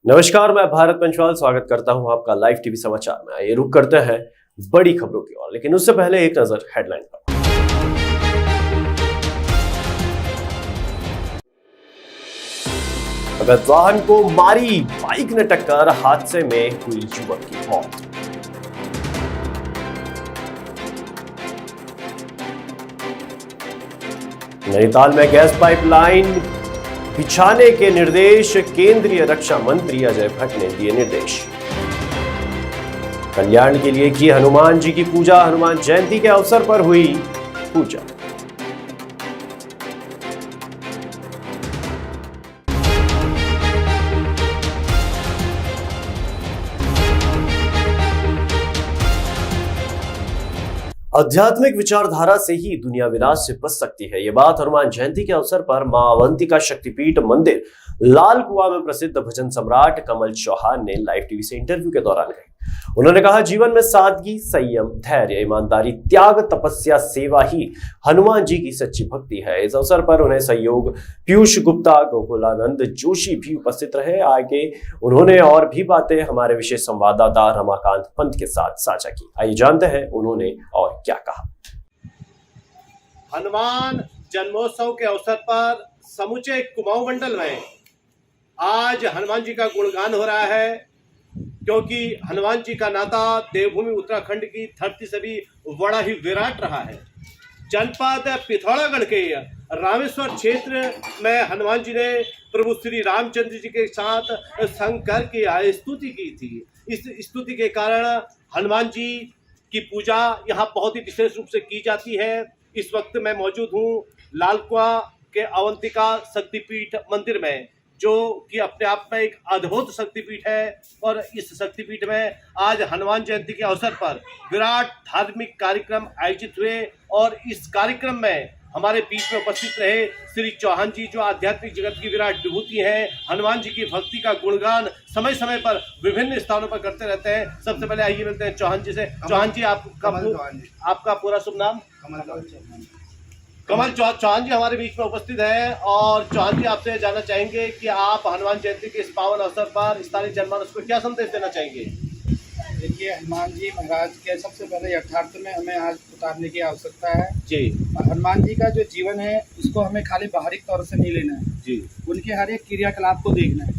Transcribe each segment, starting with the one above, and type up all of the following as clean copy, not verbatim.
नमस्कार, मैं भारत पंचवाल स्वागत करता हूं आपका लाइव टीवी समाचार में। आइए रुक करते हैं बड़ी खबरों की ओर, लेकिन उससे पहले एक नजर हेडलाइन पर। अवैध वाहन को मारी बाइक ने टक्कर, हादसे में हुई युवक की मौत। नैनीताल में गैस पाइपलाइन बिछाने के निर्देश, केंद्रीय रक्षा मंत्री अजय भट्ट ने दिए निर्देश। कल्याण के लिए की हनुमान जी की पूजा, हनुमान जयंती के अवसर पर हुई पूजा। आध्यात्मिक विचारधारा से ही दुनिया विनाश से बच सकती है। ये बात हनुमान जयंती के अवसर पर मां अवंतिका शक्तिपीठ मंदिर लाल कुआं में प्रसिद्ध भजन सम्राट कमल चौहान ने लाइव टीवी से इंटरव्यू के दौरान कही। उन्होंने कहा, जीवन में सादगी, संयम, धैर्य, ईमानदारी, त्याग, तपस्या, सेवा ही हनुमान जी की सच्ची भक्ति है। इस अवसर पर उन्हें सहयोग पीयूष गुप्ता, गोकुलानंद जोशी भी उपस्थित रहे। आगे उन्होंने और भी बातें हमारे विशेष संवाददाता रमाकांत पंत के साथ साझा की। आइए जानते हैं उन्होंने और क्या कहा। हनुमान जन्मोत्सव के अवसर पर समूचे कुमाऊं मंडल में आज हनुमान जी का गुणगान हो रहा है, क्योंकि हनुमान जी का नाता देवभूमि उत्तराखंड की धरती से भी बड़ा ही विराट रहा है। जनपद पिथौरागढ़ के रामेश्वर क्षेत्र में हनुमान जी ने प्रभु श्री रामचंद्र जी के साथ संकर की स्तुति की थी। इस स्तुति के कारण हनुमान जी की पूजा यहाँ बहुत ही विशेष रूप से की जाती है। इस वक्त मैं मौजूद हूँ लाल कुआं के अवंतिका शक्तिपीठ मंदिर में, जो कि अपने आप में एक अद्भुत शक्तिपीठ है। और इस शक्तिपीठ में आज हनुमान जयंती के अवसर पर विराट धार्मिक कार्यक्रम आयोजित हुए और इस कार्यक्रम में हमारे बीच में उपस्थित रहे श्री चौहान जी, जो आध्यात्मिक जगत की विराट विभूति हैं। हनुमान जी की भक्ति का गुणगान समय समय पर विभिन्न स्थानों पर करते रहते हैं। सबसे पहले आइए मिलते हैं चौहान जी से। चौहान जी, आपका पूरा शुभ नाम? कमल चौहान जी हमारे बीच में उपस्थित है। और चौहान जी, आपसे जानना चाहेंगे कि आप हनुमान जयंती के इस पावन अवसर पर स्थानीय जनमानस को क्या संदेश देना चाहेंगे? देखिए, हनुमान जी महाराज के सबसे पहले यथार्थ में हमें आज उतारने की आवश्यकता है जी। और हनुमान जी का जो जीवन है उसको हमें खाली बाहरी तौर से नहीं लेना है जी, उनके हर एक क्रियाकलाप को देखना है।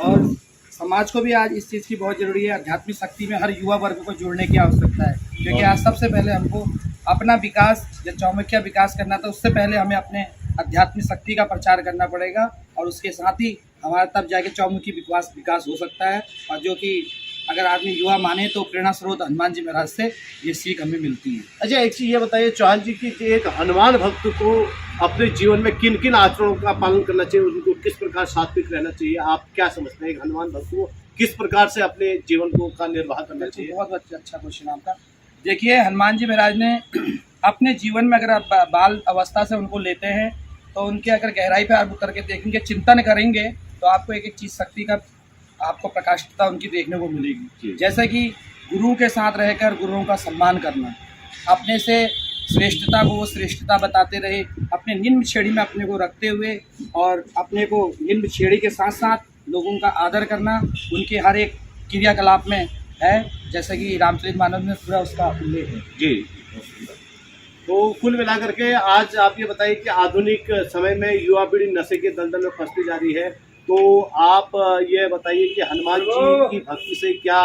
और समाज को भी आज इस चीज़ की बहुत ज़रूरी है। आध्यात्मिक शक्ति में हर युवा वर्ग को जोड़ने की आवश्यकता है, क्योंकि आज सबसे पहले हमको अपना विकास, जब चौमुखिया विकास करना था, उससे पहले हमें अपने आध्यात्मिक शक्ति का प्रचार करना पड़ेगा। और उसके साथ ही हमारा तब जाके चौमुखी विकास हो सकता है। और जो कि अगर आदमी युवा माने तो प्रेरणा स्रोत हनुमान जी महाराज से ये सीख हमें मिलती है। अच्छा, एक चीज़ ये बताइए चौहान जी की, एक हनुमान भक्त को अपने जीवन में किन किन आचरणों का पालन करना चाहिए, उनको किस प्रकार सात्विक रहना चाहिए, आप क्या समझते हैं? एक हनुमान भक्त को किस प्रकार से अपने जीवन को का निर्वाह करना चाहिए? बहुत अच्छा क्वेश्चन आपका। देखिए, हनुमान जी महाराज ने अपने जीवन में अगर आप बाल अवस्था से उनको लेते हैं तो उनके अगर गहराई पे आप उतर के देखेंगे, चिंतन करेंगे, तो आपको एक एक चीज़ शक्ति का आपको प्रकाशितता उनकी देखने को मिलेगी। जैसे कि गुरु के साथ रहकर गुरुओं का सम्मान करना, अपने से श्रेष्ठता को वो श्रेष्ठता बताते रहे, अपने निम्न श्रेणी में अपने को रखते हुए और अपने को निम्न श्रेणी के साथ साथ लोगों का आदर करना उनके हर एक क्रियाकलाप में है। जैसे कि रामचरितमानस में पूरा उसका उल्लेख है जी। तो कुल मिलाकर के आज आप ये बताइए कि आधुनिक समय में युवा पीढ़ी नशे के दलदल में फंसती जा रही है, तो आप ये बताइए कि हनुमान जी की भक्ति से क्या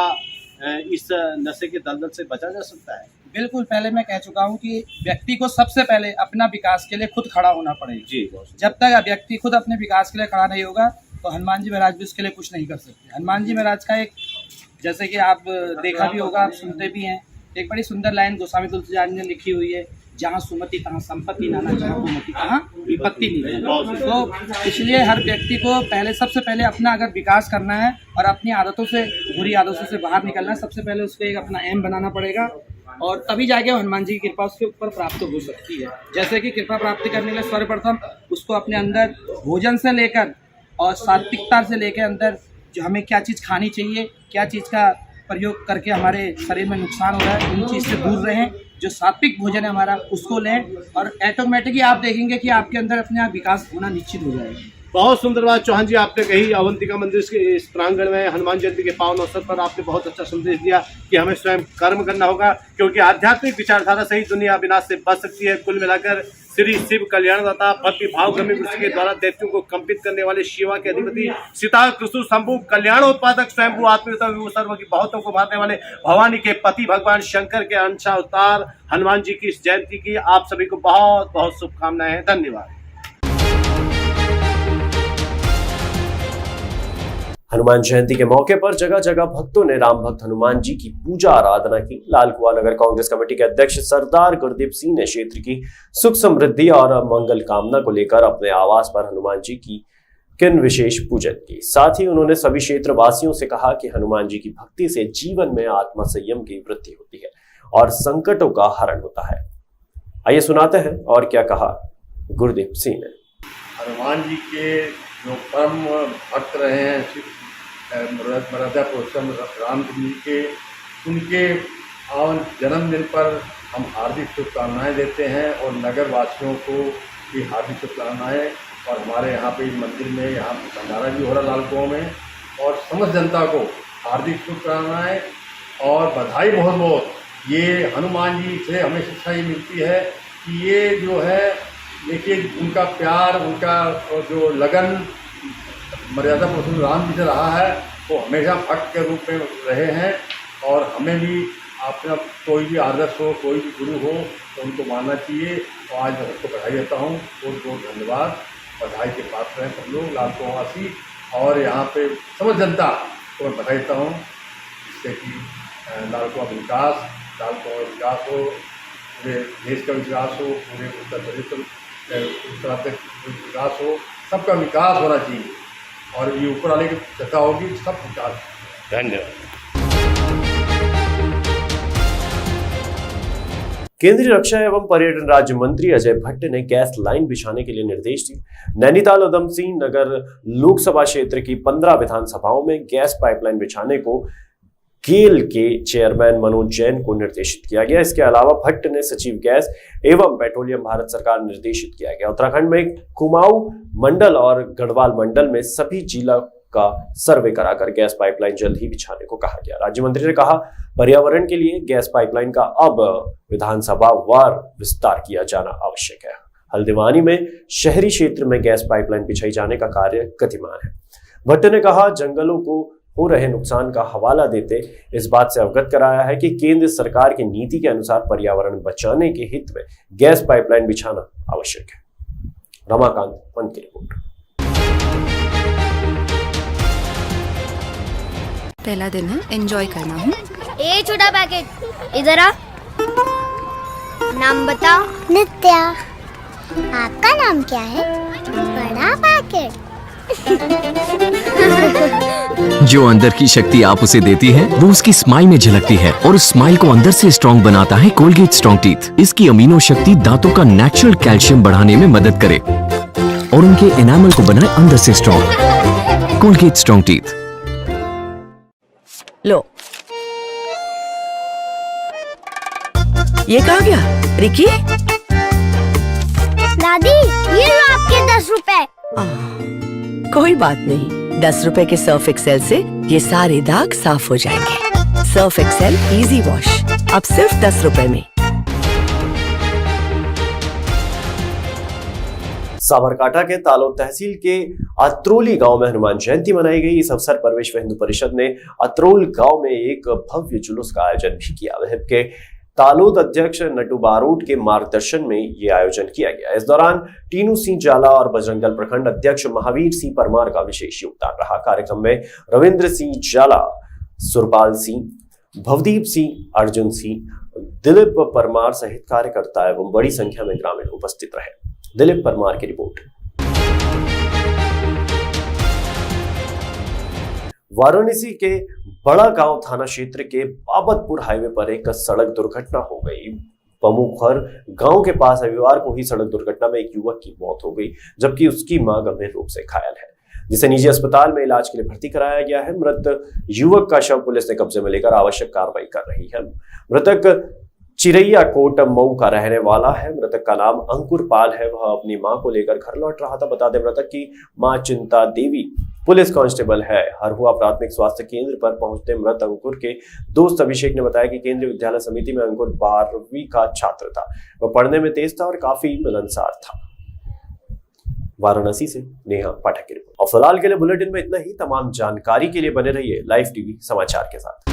इस नशे के दलदल से बचा जा सकता है? बिल्कुल, पहले मैं कह चुका हूँ कि व्यक्ति को सबसे पहले अपना विकास के लिए खुद खड़ा होना पड़ेगा जी। जब तक व्यक्ति खुद अपने विकास के लिए खड़ा नहीं होगा तो हनुमान जी महाराज भी उसके लिए कुछ नहीं कर सकते। हनुमान जी महाराज का एक, जैसे कि आप देखा भी होगा, आप सुनते भी हैं, एक बड़ी सुंदर लाइन गोस्वामी तुलसीदास ने लिखी हुई है, जहाँ सुमति तहाँ संपत्ति नाना, जहाँ कुमति तहाँ विपत्ति नहीं। तो इसलिए हर व्यक्ति को पहले सबसे पहले अपना अगर विकास करना है और अपनी आदतों से, बुरी आदतों से बाहर निकलना है, सबसे पहले उसको एक अपना एम बनाना पड़ेगा और तभी जाके हनुमान जी की कृपा उसके ऊपर प्राप्त हो सकती है। जैसे कि कृपा प्राप्ति करने के लिए सर्वप्रथम उसको अपने अंदर भोजन से लेकर और सात्विकता से लेकर अंदर जो हमें क्या चीज़ खानी चाहिए, क्या चीज़ का प्रयोग करके हमारे शरीर में नुकसान हो रहा है, उन चीज़ से दूर रहें। जो सात्विक भोजन है हमारा उसको लें और ऑटोमेटिकली आप देखेंगे कि आपके अंदर अपने आप विकास होना निश्चित हो जाएगा। बहुत सुंदर बात चौहान जी आपने कही। अवंतिका मंदिर के इस प्रांगण में हनुमान जयंती के पावन अवसर पर आपने बहुत अच्छा संदेश दिया कि हमें स्वयं कर्म करना होगा, क्योंकि आध्यात्मिक विचारधारा से ही दुनिया विनाश से बच सकती है। कुल मिलाकर श्री शिव कल्याणदाता भक्ति भाव गम्य वृक्ष के द्वारा दैत्यों को कंपित करने वाले शिवा के अधिपति सीता कृष्ण शंभु कल्याणोत्पादक स्वयंभू आत्मीयता सर्व की बहुतों को मारने वाले भवानी के पति भगवान शंकर के अंश अवतार हनुमान जी की इस जयंती की आप सभी को बहुत बहुत शुभकामनाएं। धन्यवाद। हनुमान जयंती के मौके पर जगह जगह भक्तों ने राम भक्त हनुमान जी की पूजा आराधना की। लाल कुआं नगर कांग्रेस कमेटी के अध्यक्ष सरदार गुरदीप सिंह ने क्षेत्र की सुख समृद्धि और मंगल कामना को लेकर अपने आवास पर हनुमान जी की किन विशेष पूजन की। साथ ही उन्होंने सभी क्षेत्र वासियों से कहा कि हनुमान जी की भक्ति से जीवन में आत्म संयम की वृद्धि होती है और संकटों का हरण होता है। आइए सुनाते हैं और क्या कहा गुरदीप सिंह ने। हनुमान जी के जो परम भक्त रहे हैं मर्यादा पुरुषोत्तम रामचंद्र जी के, उनके जन्मदिन पर हम हार्दिक शुभकामनाएं देते हैं और नगर वासियों को भी हार्दिक शुभकामनाएं। और हमारे यहाँ पे मंदिर में यहाँ भंडारा भी हो रहा लाल कुआं में, और समस्त जनता को हार्दिक शुभकामनाएं और बधाई बहुत बहुत। ये हनुमान जी से हमें शिक्षा ये मिलती है कि ये जो है देखिए उनका प्यार, उनका जो लगन मर्यादा पुरुषोत्तम राम जी से रहा है, वो हमेशा भक्त के रूप में रहे हैं। और हमें भी अपना कोई भी आदर्श हो, कोई भी गुरु हो तो उनको मानना चाहिए। तो आज मैं सबको बधाई देता हूँ, बहुत बहुत धन्यवाद। बधाई के पात्र हैं सब लोग, लाल कुआं वासी और यहाँ पे समस्त जनता को मैं बधाई देता हूँ, जिससे कि लाल कुआं विकास हो, पूरे देश का विकास हो, पूरे उत्तर प्रदेश का विकास हो, सबका विकास होना चाहिए और ये ऊपर वाले की चर्चा होगी, सब विकास। धन्यवाद। केंद्रीय रक्षा एवं पर्यटन राज्य मंत्री अजय भट्ट ने गैस लाइन बिछाने के लिए निर्देश दिए। नैनीताल उधम सिंह नगर लोकसभा क्षेत्र की 15 विधानसभाओं में गैस पाइपलाइन बिछाने को गेल के चेयरमैन मनोज जैन को निर्देशित किया गया। इसके अलावा भट्ट ने सचिव गैस एवं पेट्रोलियम भारत सरकार निर्देशित किया गया। उत्तराखंड में कुमाऊं मंडल और गढ़वाल मंडल में सभी जिला का सर्वे कराकर गैस पाइपलाइन जल्द ही बिछाने को कहा गया। राज्य मंत्री ने कहा, पर्यावरण के लिए गैस पाइपलाइन का अब विधानसभा वार विस्तार किया जाना आवश्यक है। हल्द्वानी में शहरी क्षेत्र में गैस पाइपलाइन बिछाई जाने का कार्य गतिमान है। भट्ट ने कहा, जंगलों को हो रहे नुकसान का हवाला देते इस बात से अवगत कराया है कि केंद्र सरकार की नीति के अनुसार पर्यावरण बचाने के हित में गैस पाइपलाइन बिछाना आवश्यक है। रमाकांत पंत की रिपोर्ट। पहला दिन है, एंजॉय करना है। ए छोटा पैकेट इधर आ। नाम बताओ। नित्या। आपका नाम क्या है? बड़ा पैकेट। जो अंदर की शक्ति आप उसे देती है वो उसकी स्माइल में झलकती है और उस स्माइल को अंदर से स्ट्रॉन्ग बनाता है कोलगेट स्ट्रॉन्ग टीथ। इसकी अमीनो शक्ति दांतों का नेचुरल कैल्शियम बढ़ाने में मदद करे और उनके एनामल को बनाए अंदर से स्ट्रॉन्ग। Colgate strong teeth. लो, ये कहाँ गया? रिकी? दादी, ये लो आपके 10 रुपए। कोई बात नहीं, 10 रुपए के सर्फ एक्सेल से ये सारे दाग साफ हो जाएंगे। सर्फ एक्सेल इजी वॉश अब सिर्फ 10 रुपए में। साबरकांठा के तालोद तहसील के अत्रोली गांव में हनुमान जयंती मनाई गई। इस अवसर पर विश्व हिंदू परिषद ने अत्रोल गांव में एक भव्य जुलूस का आयोजन भी किया। वह के तालोद अध्यक्ष नटू बारोट के मार्गदर्शन में ये आयोजन किया गया। इस दौरान टीनू सिंह जाला और बजरंग दल प्रखंड अध्यक्ष महावीर सिंह परमार का विशेष योगदान रहा। कार्यक्रम में रविंद्र सिंह जाला, सुरपाल सिंह, भवदीप सिंह, अर्जुन सिंह, दिलीप परमार सहित कार्यकर्ता एवं बड़ी संख्या में ग्रामीण उपस्थित रहे। दिलीप परमार की रिपोर्ट। वाराणसी के बड़ा गांव थाना क्षेत्र के बाबतपुर हाईवे पर एक सड़क दुर्घटना हो गई। पमुखर गांव के पास रविवार को ही सड़क दुर्घटना में एक युवक की मौत हो गई, जबकि उसकी मां गंभीर रूप से घायल है, जिसे निजी अस्पताल में इलाज के लिए भर्ती कराया गया है। मृत युवक का शव पुलिस ने कब्जे में लेकर आवश्यक कार्रवाई कर रही है। मृतक चिरैया कोट मऊ का रहने वाला है। मृतक का नाम अंकुर पाल है। वह अपनी मां को लेकर घर लौट रहा था। बता दें मृतक की मां चिंता देवी पुलिस कांस्टेबल है। हरहुआ प्राथमिक स्वास्थ्य केंद्र पर पहुंचते मृत अंकुर के दोस्त अभिषेक ने बताया कि केंद्रीय विद्यालय समिति में अंकुर 12वीं का छात्र था। वह पढ़ने में तेज था और काफी मिलनसार था। वाराणसी से नेहा पाठक की रिपोर्ट। और फिलहाल के लिए बुलेटिन में इतना ही। तमाम जानकारी के लिए बने रहिए लाइव टीवी समाचार के साथ।